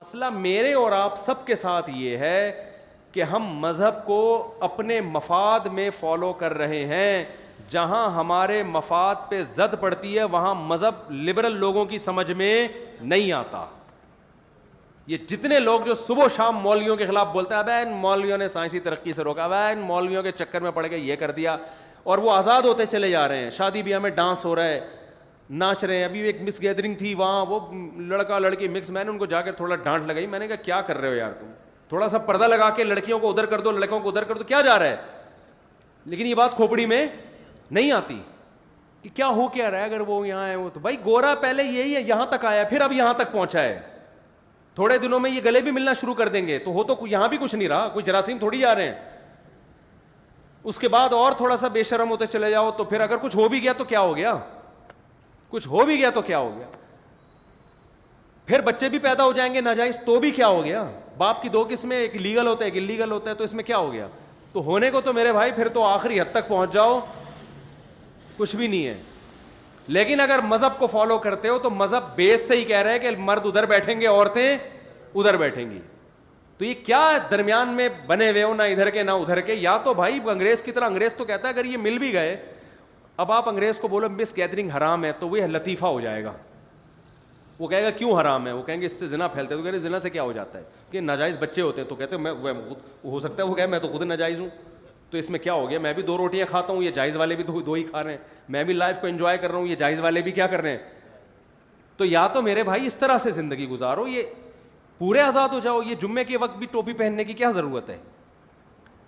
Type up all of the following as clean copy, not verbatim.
مسئلہ میرے اور آپ سب کے ساتھ یہ ہے کہ ہم مذہب کو اپنے مفاد میں فالو کر رہے ہیں. جہاں ہمارے مفاد پہ زد پڑتی ہے وہاں مذہب لبرل لوگوں کی سمجھ میں نہیں آتا. یہ جتنے لوگ جو صبح و شام مولویوں کے خلاف بولتے ہیں, ابے ان مولویوں نے سائنسی ترقی سے روکا, ابے ان مولویوں کے چکر میں پڑ کے یہ کر دیا, اور وہ آزاد ہوتے چلے جا رہے ہیں. شادی بیاہ میں ڈانس ہو رہا ہے, ناچ رہے ہیں. ابھی ایک مس گیدرنگ تھی وہاں, وہ لڑکا لڑکی مکس, میں نے ان کو جا کے تھوڑا ڈانٹ لگائی. میں نے کہا کیا کر رہے ہو یار تم, تھوڑا سا پردہ لگا کے لڑکیوں کو ادھر کر دو, لڑکوں کو ادھر کر دو, کیا جا رہا ہے. لیکن یہ بات کھوپڑی میں نہیں آتی کہ کیا ہو کیا رہا ہے. اگر وہ یہاں ہے وہ تو بھائی گورا پہلے یہی ہے, یہاں تک آیا, پھر اب یہاں تک پہنچا ہے. تھوڑے دنوں میں یہ گلے بھی ملنا شروع کر دیں گے, تو ہو تو یہاں بھی کچھ نہیں رہا, کوئی جراثیم تھوڑی آ رہے ہیں. اس کے بعد اور تھوڑا سا بے شرم ہوتے چلے جاؤ, تو پھر اگر کچھ ہو بھی گیا تو کیا ہو گیا, کچھ ہو بھی گیا تو کیا ہو گیا. پھر بچے بھی پیدا ہو جائیں گے ناجائز تو بھی کیا ہو گیا. باپ کی دو قسمیں, ایک لیگل ہوتا ہے ایک انلیگل ہوتا ہے, تو اس میں کیا ہو گیا. تو ہونے کو تو میرے بھائی پھر تو آخری حد تک پہنچ جاؤ, کچھ بھی نہیں ہے. لیکن اگر مذہب کو فالو کرتے ہو تو مذہب بیس سے ہی کہہ رہے ہیں کہ مرد ادھر بیٹھیں گے, عورتیں ادھر بیٹھیں گی. تو یہ کیا درمیان میں بنے ہوئے ہو, نہ ادھر کے نہ ادھر کے. یا تو بھائی انگریز کی طرح, انگریز تو کہتا ہے اگر یہ مل بھی گئے, اب آپ انگریز کو بولو مس گیدرنگ حرام ہے تو وہ لطیفہ ہو جائے گا. وہ کہے گا کیوں حرام ہے, وہ کہیں گے اس سے زنا پھیلتا ہے. تو کہہ رہے زنا سے کیا ہو جاتا ہے کہ ناجائز بچے ہوتے ہیں. تو کہتے ہیں میں ہو سکتا ہے وہ کہے میں تو خود ناجائز ہوں, تو اس میں کیا ہو گیا, میں بھی 2 روٹیاں کھاتا ہوں, یہ جائز والے بھی 2 ہی کھا رہے ہیں. میں بھی لائف کو انجوائے کر رہا ہوں, یہ جائز والے بھی کیا کر رہے ہیں. تو یا تو میرے بھائی اس طرح سے زندگی گزارو, یہ پورے آزاد ہو جاؤ. یہ جمعے کے وقت بھی ٹوپی پہننے کی کیا ضرورت ہے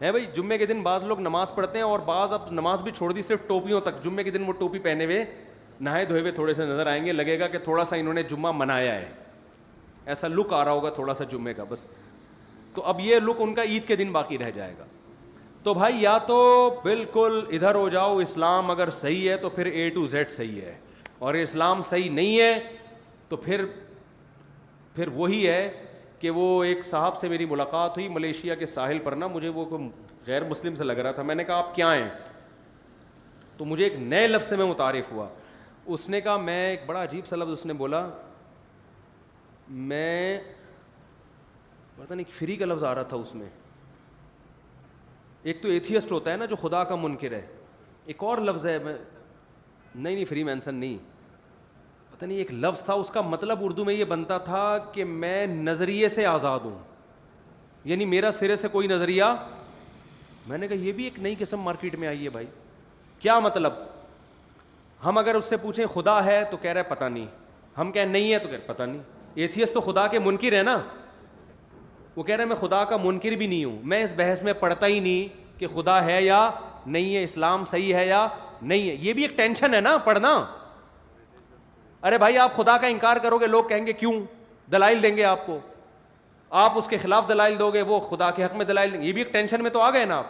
بھائی. جمعے کے دن بعض لوگ نماز پڑھتے ہیں, اور بعض اب نماز بھی چھوڑ دی صرف ٹوپیوں تک. جمعے کے دن وہ ٹوپی پہنے ہوئے نہائے دھوئے ہوئے تھوڑے سے نظر آئیں گے, لگے گا کہ تھوڑا سا انہوں نے جمعہ منایا ہے, ایسا لک آ رہا ہوگا تھوڑا سا جمعے کا بس. تو اب یہ لک ان کا عید کے دن باقی رہ جائے گا. تو بھائی یا تو بالکل ادھر ہو جاؤ, اسلام اگر صحیح ہے تو پھر A to Z صحیح ہے, اور اسلام صحیح نہیں ہے تو پھر وہی ہے کہ وہ ایک صاحب سے میری ملاقات ہوئی ملیشیا کے ساحل پر نا, مجھے وہ غیر مسلم سے لگ رہا تھا. میں نے کہا آپ کیا ہیں, تو مجھے ایک نئے لفظ سے میں متعارف ہوا. اس نے کہا میں, ایک بڑا عجیب سا لفظ اس نے بولا, میں پتہ نہیں فری کا لفظ آ رہا تھا اس میں. ایک تو ایتھیسٹ ہوتا ہے نا جو خدا کا منکر ہے, ایک اور لفظ ہے, میں نہیں فری مینسن نہیں, پتہ نہیں ایک لفظ تھا, اس کا مطلب اردو میں یہ بنتا تھا کہ میں نظریے سے آزاد ہوں, یعنی میرا سرے سے کوئی نظریہ. میں نے کہا یہ بھی ایک نئی قسم مارکیٹ میں آئی ہے بھائی. کیا مطلب, ہم اگر اس سے پوچھیں خدا ہے تو کہہ رہا ہے پتہ نہیں, ہم کہیں نہیں ہے تو کہہ رہے پتہ نہیں. ایتھیسٹ تو خدا کے منکر ہے نا, وہ کہہ رہے ہیں میں خدا کا منکر بھی نہیں ہوں, میں اس بحث میں پڑھتا ہی نہیں کہ خدا ہے یا نہیں ہے, اسلام صحیح ہے یا نہیں ہے. یہ بھی ایک ٹینشن ہے نا پڑھنا. ارے بھائی آپ خدا کا انکار کرو گے, لوگ کہیں گے کیوں, دلائل دیں گے آپ کو, آپ اس کے خلاف دلائل دو گے, وہ خدا کے حق میں دلائل دیں گے. یہ بھی ایک ٹینشن میں تو آ گئے نا آپ.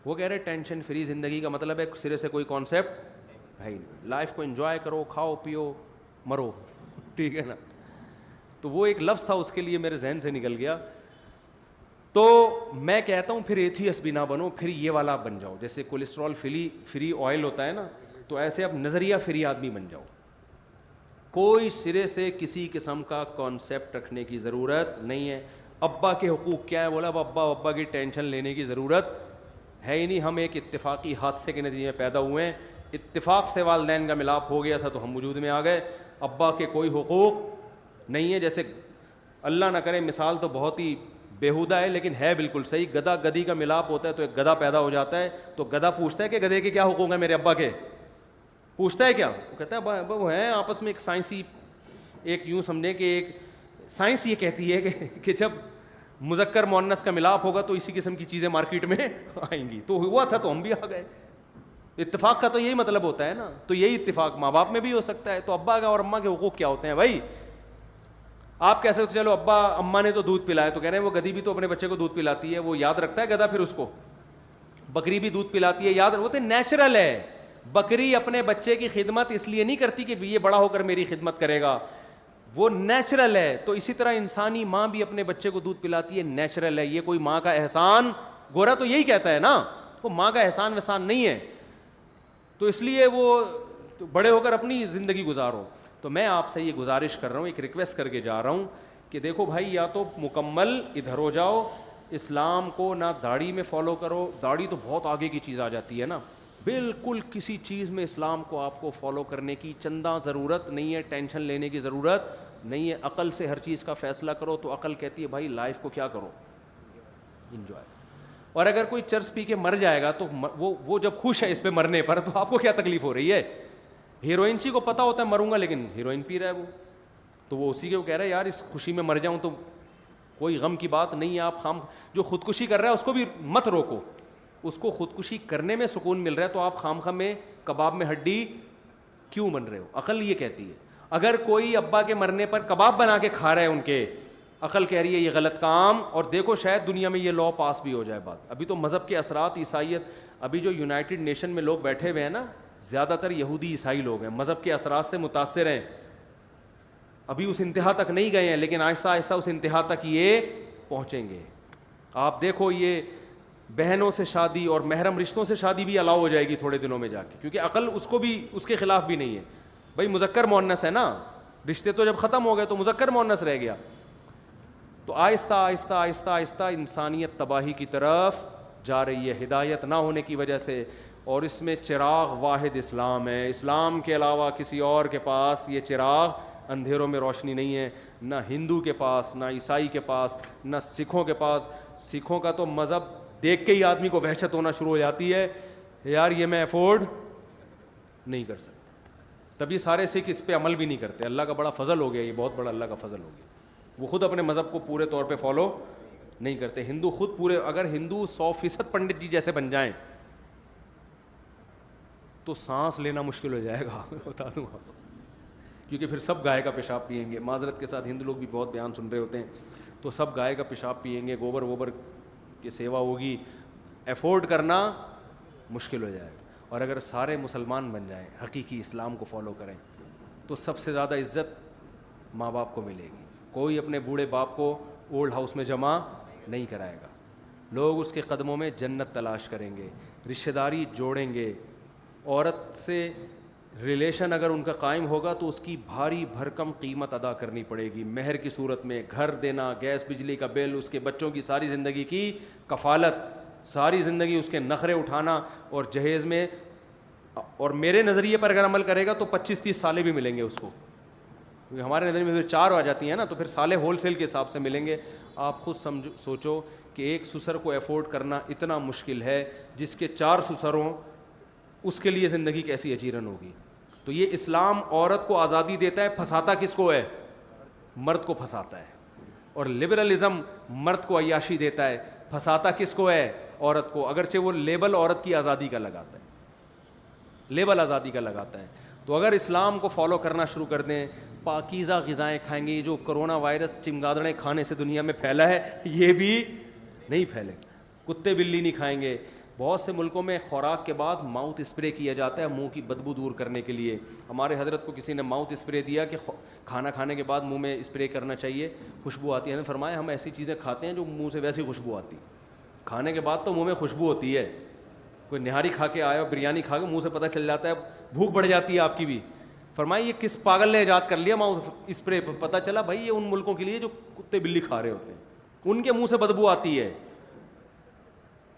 وہ کہہ رہے ٹینشن فری زندگی کا مطلب ہے سرے سے کوئی کانسیپٹ ہے ہی نہیں, لائف کو انجوائے کرو, کھاؤ پیو مرو, ٹھیک ہے نا. تو وہ ایک لفظ تھا اس کے لیے میرے ذہن سے نکل گیا. تو میں کہتا ہوں پھر ایتھیسٹ بھی نہ بنو, پھر یہ والا بن جاؤ, جیسے کولیسٹرول فری آئل ہوتا ہے نا, تو ایسے اب نظریہ فری آدمی بن جاؤ. کوئی سرے سے کسی قسم کا کانسیپٹ رکھنے کی ضرورت نہیں ہے. ابا کے حقوق کیا ہے, بولا ابا کی ٹینشن لینے کی ضرورت ہے ہی نہیں. ہم ایک اتفاقی حادثے کے نتیجے میں پیدا ہوئے ہیں, اتفاق سے والدین کا ملاپ ہو گیا تھا تو ہم وجود میں آ گئے. ابا کے کوئی حقوق نہیں ہے. جیسے اللہ نہ کرے مثال تو بہت ہی بیہودہ ہے لیکن ہے بالکل صحیح, گدھا گدھی کا ملاپ ہوتا ہے تو ایک گدھا پیدا ہو جاتا ہے, تو گدھا پوچھتا ہے کہ گدھے کے کیا حقوق ہیں میرے ابا کے, پوچھتا ہے کیا, وہ کہتا ہے وہ ہیں آپس میں ایک سائنسی, ایک یوں سمجھیں کہ ایک سائنس یہ کہتی ہے کہ جب مذکر مؤنث کا ملاپ ہوگا تو اسی قسم کی چیزیں مارکیٹ میں آئیں گی. تو ہوا تھا تو ہم بھی آ گئے. اتفاق کا تو یہی مطلب ہوتا ہے نا, تو یہی اتفاق ماں باپ میں بھی ہو سکتا ہے. تو ابا کا اور اماں کے حقوق کیا ہوتے ہیں بھائی. آپ کیسے تو چلو ابا اماں نے تو دودھ پلایا, تو کہہ رہے ہیں وہ گدھی بھی تو اپنے بچے کو دودھ پلاتی ہے, وہ یاد رکھتا ہے گدھا, پھر اس کو بکری بھی دودھ پلاتی ہے, یاد وہ تو نیچرل ہے. بکری اپنے بچے کی خدمت اس لیے نہیں کرتی کہ یہ بڑا ہو کر میری خدمت کرے گا, وہ نیچرل ہے. تو اسی طرح انسانی ماں بھی اپنے بچے کو دودھ پلاتی ہے, نیچرل ہے. یہ کوئی ماں کا احسان, گورا تو یہی کہتا ہے نا, وہ ماں کا احسان وحسان نہیں ہے. تو اس لیے وہ بڑے ہو کر اپنی زندگی گزارو. تو میں آپ سے یہ گزارش کر رہا ہوں, ایک ریکویسٹ کر کے جا رہا ہوں کہ دیکھو بھائی یا تو مکمل ادھر ہو جاؤ, اسلام کو نہ داڑھی میں فالو کرو, داڑھی تو بہت آگے کی چیز آ جاتی ہے نا, بالکل کسی چیز میں اسلام کو آپ کو فالو کرنے کی چندہ ضرورت نہیں ہے, ٹینشن لینے کی ضرورت نہیں ہے. عقل سے ہر چیز کا فیصلہ کرو, تو عقل کہتی ہے بھائی لائف کو کیا کرو, انجوائے. اور اگر کوئی چرس پی کے مر جائے گا تو وہ جب خوش ہے اس پہ مرنے پر, تو آپ کو کیا تکلیف ہو رہی ہے؟ ہیروئن چی کو پتا ہوتا ہے مروں گا, لیکن ہیروئن پی رہا ہے وہ, تو وہ اسی کے وہ کہہ رہا ہے یار اس خوشی میں مر جاؤں تو کوئی غم کی بات نہیں ہے. آپ جو خودکشی کر رہا ہے اس کو بھی مت روکو, اس کو خودکشی کرنے میں سکون مل رہا ہے, تو آپ خام میں کباب میں ہڈی کیوں بن رہے ہو؟ عقل یہ کہتی ہے. اگر کوئی ابا کے مرنے پر کباب بنا کے کھا رہا ہے ان کے, عقل کہہ رہی ہے یہ غلط کام, اور دیکھو شاید دنیا میں یہ لا پاس بھی ہو جائے. بات ابھی تو مذہب کے اثرات, عیسائیت, ابھی جو یونائٹڈ نیشن میں لوگ بیٹھے ہوئے ہیں نا, زیادہ تر یہودی عیسائی لوگ ہیں, مذہب کے اثرات سے متاثر ہیں. ابھی اس انتہا تک نہیں گئے ہیں, لیکن آہستہ آہستہ اس انتہا تک یہ پہنچیں گے. آپ دیکھو یہ بہنوں سے شادی اور محرم رشتوں سے شادی بھی الاؤ ہو جائے گی تھوڑے دنوں میں جا کے, کیونکہ عقل اس کو بھی اس کے خلاف بھی نہیں ہے. بھائی مذکر مؤنث ہے نا, رشتے تو جب ختم ہو گئے تو مذکر مؤنث رہ گیا. تو آہستہ آہستہ آہستہ آہستہ انسانیت تباہی کی طرف جا رہی ہے, ہدایت نہ ہونے کی وجہ سے. اور اس میں چراغ واحد اسلام ہے, اسلام کے علاوہ کسی اور کے پاس یہ چراغ اندھیروں میں روشنی نہیں ہے, نہ ہندو کے پاس, نہ عیسائی کے پاس, نہ سکھوں کے پاس. سکھوں کا تو مذہب دیکھ کے ہی آدمی کو وحشت ہونا شروع ہو جاتی ہے, یار یہ میں افورڈ نہیں کر سکتا. تبھی سارے سکھ اس پہ عمل بھی نہیں کرتے. اللہ کا بڑا فضل ہو گیا, یہ بہت بڑا اللہ کا فضل ہو گیا. وہ خود اپنے مذہب کو پورے طور پہ فالو نہیں کرتے. ہندو خود پورے, اگر ہندو 100% پنڈت جی جیسے بن جائیں تو سانس لینا مشکل ہو جائے گا, بتا دوں آپ کو, کیونکہ پھر سب گائے کا پیشاب پئیں گے. معذرت کے ساتھ ہندو لوگ بھی بہت بیان سن رہے ہوتے ہیں, تو سب گائے کا پیشاب پئیں گے, گوبر ووبر کی سیوا ہوگی, افورڈ کرنا مشکل ہو جائے گا. اور اگر سارے مسلمان بن جائیں, حقیقی اسلام کو فالو کریں, تو سب سے زیادہ عزت ماں باپ کو ملے گی. کوئی اپنے بوڑھے باپ کو اولڈ ہاؤس میں جمع نہیں کرائے گا, لوگ اس کے قدموں میں جنت تلاش کریں گے, رشتہ داری جوڑیں گے. عورت سے ریلیشن اگر ان کا قائم ہوگا تو اس کی بھاری بھرکم قیمت ادا کرنی پڑے گی, مہر کی صورت میں. گھر دینا, گیس بجلی کا بل, اس کے بچوں کی ساری زندگی کی کفالت, ساری زندگی اس کے نخرے اٹھانا اور جہیز میں. اور میرے نظریے پر اگر عمل کرے گا تو 25-30 سالیں بھی ملیں گے اس کو, کیونکہ ہمارے نظریے میں پھر 4 آ جاتی ہیں نا, تو پھر سالیں ہول سیل کے حساب سے ملیں گے. آپ خود سوچو کہ ایک سسر کو افورڈ کرنا اتنا مشکل ہے, جس کے 4 سسر ہوں, اس کے لیے زندگی کیسی اجیرن ہوگی. تو یہ اسلام عورت کو آزادی دیتا ہے, پھنساتا کس کو ہے؟ مرد کو پھنساتا ہے. اور لبرلزم مرد کو عیاشی دیتا ہے, پھنساتا کس کو ہے؟ عورت کو. اگرچہ وہ لیبل عورت کی آزادی کا لگاتا ہے, لیبل آزادی کا لگاتا ہے. تو اگر اسلام کو فالو کرنا شروع کر دیں, پاکیزہ غذائیں کھائیں گے. جو کرونا وائرس چمگادڑیں کھانے سے دنیا میں پھیلا ہے, یہ بھی نہیں پھیلے. کتے بلی نہیں کھائیں گے. بہت سے ملکوں میں خوراک کے بعد ماؤتھ اسپرے کیا جاتا ہے منہ کی بدبو دور کرنے کے لیے. ہمارے حضرت کو کسی نے ماؤتھ اسپرے دیا کہ کھانا کھانے کے بعد منہ میں اسپرے کرنا چاہیے, خوشبو آتی ہے. نے فرمایا ہم ایسی چیزیں کھاتے ہیں جو منہ سے ویسی خوشبو آتی, کھانے کے بعد تو منہ میں خوشبو ہوتی ہے. کوئی نہاری کھا کے آیا, بریانی کھا کے منہ سے پتہ چل جاتا ہے, بھوک بڑھ جاتی ہے آپ کی بھی. فرمایا یہ کس پاگل نے ایجاد کر لیا ماؤتھ اسپرے؟ پتہ چلا بھائی یہ ان ملکوں کے لیے جو کتے بلی کھا رہے ہوتے ہیں, ان کے منہ سے بدبو آتی ہے.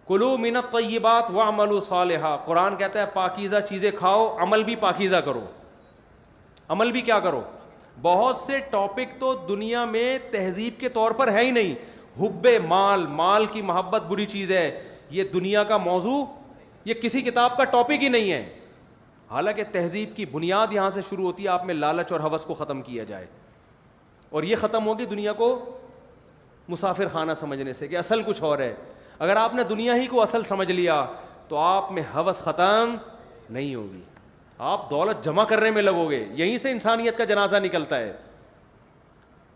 کلوا من الطیبات واعملوا صالحا. قرآن کہتا ہے پاکیزہ چیزیں کھاؤ, عمل بھی پاکیزہ کرو. عمل بھی کیا کرو؟ بہت سے ٹاپک تو دنیا میں تہذیب کے طور پر ہے ہی نہیں. حب مال, مال کی محبت بری چیز ہے, یہ دنیا کا موضوع, یہ کسی کتاب کا ٹاپک ہی نہیں ہے. حالانکہ تہذیب کی بنیاد یہاں سے شروع ہوتی ہے, آپ میں لالچ اور ہوس کو ختم کیا جائے. اور یہ ختم ہوگی دنیا کو مسافر خانہ سمجھنے سے کہ اصل کچھ اور ہے. اگر آپ نے دنیا ہی کو اصل سمجھ لیا تو آپ میں ہوس ختم نہیں ہوگی, آپ دولت جمع کرنے میں لگو گے. یہیں سے انسانیت کا جنازہ نکلتا ہے.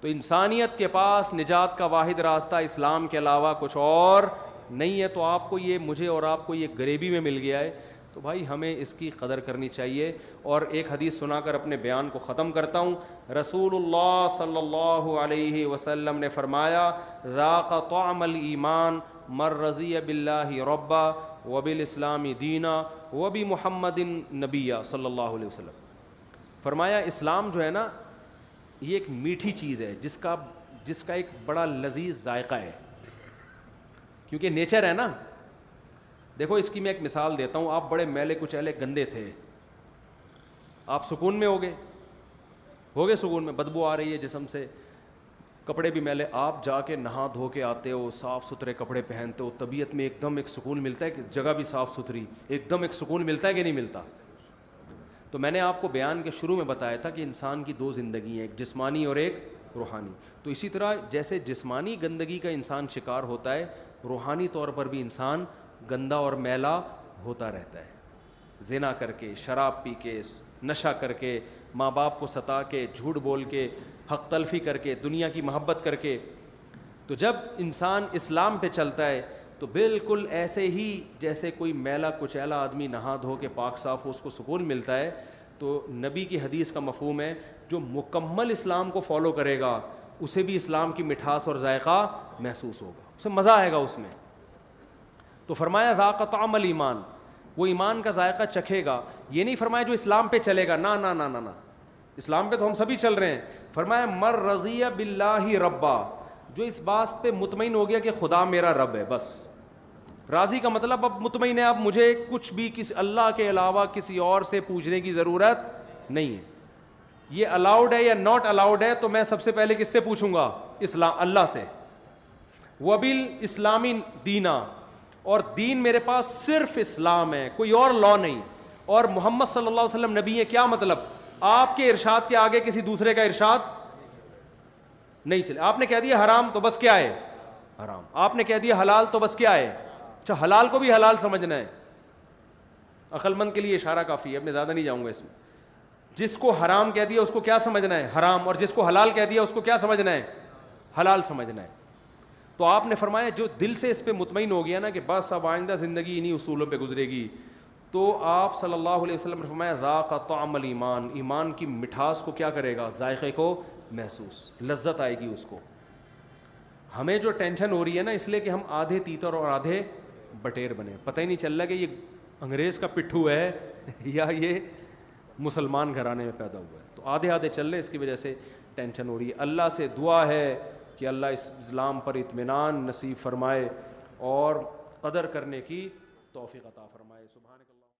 تو انسانیت کے پاس نجات کا واحد راستہ اسلام کے علاوہ کچھ اور نہیں ہے. تو آپ کو یہ, مجھے اور آپ کو یہ غریبی میں مل گیا ہے, تو بھائی ہمیں اس کی قدر کرنی چاہیے. اور ایک حدیث سنا کر اپنے بیان کو ختم کرتا ہوں. رسول اللہ صلی اللہ علیہ وسلم نے فرمایا, ذاق طعم الایمان من رضی باللہ ربا وبالاسلام دینا وبمحمد نبیا صلی اللہ علیہ وسلم. فرمایا اسلام جو ہے نا, یہ ایک میٹھی چیز ہے جس کا جس کا ایک بڑا لذیذ ذائقہ ہے, کیونکہ نیچر ہے نا. دیکھو اس کی میں ایک مثال دیتا ہوں. آپ بڑے میلے کچیلے گندے تھے, آپ سکون میں ہوگے سکون میں, بدبو آ رہی ہے جسم سے, کپڑے بھی میلے, آپ جا کے نہا دھو کے آتے ہو, صاف ستھرے کپڑے پہنتے ہو, طبیعت میں ایک دم ایک سکون ملتا ہے کہ جگہ بھی صاف ستھری, ایک دم ایک سکون ملتا ہے کہ نہیں ملتا. تو میں نے آپ کو بیان کے شروع میں بتایا تھا کہ انسان کی دو زندگی ہیں, ایک جسمانی اور ایک روحانی. تو اسی طرح جیسے جسمانی گندگی کا انسان شکار ہوتا ہے, روحانی طور پر بھی انسان گندا اور میلا ہوتا رہتا ہے. زنا کر کے, شراب پی کے, نشہ کر کے, ماں باپ کو ستا کے, جھوٹ بول کے, حق تلفی کر کے, دنیا کی محبت کر کے. تو جب انسان اسلام پہ چلتا ہے تو بالکل ایسے ہی جیسے کوئی میلا کچیلا آدمی نہا دھو کے پاک صاف ہو اس کو سکون ملتا ہے, تو نبی کی حدیث کا مفہوم ہے جو مکمل اسلام کو فالو کرے گا اسے بھی اسلام کی مٹھاس اور ذائقہ محسوس ہوگا, اسے مزہ آئے گا اس میں. تو فرمایا ذاق طعم الایمان, وہ ایمان کا ذائقہ چکھے گا. یہ نہیں فرمایا جو اسلام پہ چلے گا, نا نا نا نا نا, اسلام پہ تو ہم سبھی چل رہے ہیں. فرمایا مر رضی باللہ ربا, جو اس بات پہ مطمئن ہو گیا کہ خدا میرا رب ہے, بس. راضی کا مطلب اب مطمئن ہے, اب مجھے کچھ بھی کسی اللہ کے علاوہ کسی اور سے پوچھنے کی ضرورت نہیں ہے. یہ الاؤڈ ہے یا ناٹ الاؤڈ ہے تو میں سب سے پہلے کس سے پوچھوں گا؟ اسلام, اللہ سے. وبل اسلامی دینا, اور دین میرے پاس صرف اسلام ہے, کوئی اور لا نہیں. اور محمد صلی اللہ علیہ وسلم نبی ہے, کیا مطلب؟ آپ کے ارشاد کے آگے کسی دوسرے کا ارشاد نہیں چلے. آپ نے کہہ دیا حرام تو بس کیا ہے حرام, آپ نے کہہ دیا حلال تو بس کیا ہے. اچھا حلال کو بھی حلال سمجھنا ہے, عقل مند کے لیے اشارہ کافی ہے, میں زیادہ نہیں جاؤں گا اس میں. جس کو حرام کہہ دیا اس کو کیا سمجھنا ہے؟ حرام. اور جس کو حلال کہہ دیا اس کو کیا سمجھنا ہے؟ حلال سمجھنا ہے. تو آپ نے فرمایا جو دل سے اس پہ مطمئن ہو گیا نا کہ بس اب آئندہ زندگی انہی اصولوں پہ گزرے گی, تو آپ صلی اللہ علیہ وسلم نے فرمایا ذاق طعم الایمان, ایمان کی مٹھاس کو کیا کرے گا؟ ذائقے کو محسوس, لذت آئے گی اس کو. ہمیں جو ٹینشن ہو رہی ہے نا اس لیے کہ ہم آدھے تیتر اور آدھے بٹیر بنے, پتہ ہی نہیں چل رہا کہ یہ انگریز کا پٹھو ہے یا یہ مسلمان گھرانے میں پیدا ہوا ہے. تو آدھے آدھے چل رہے, اس کی وجہ سے ٹینشن ہو رہی ہے. اللہ سے دعا ہے کہ اللہ اس اسلام پر اطمینان نصیب فرمائے اور قدر کرنے کی توفیق عطا فرمائے. سبحان اللہ.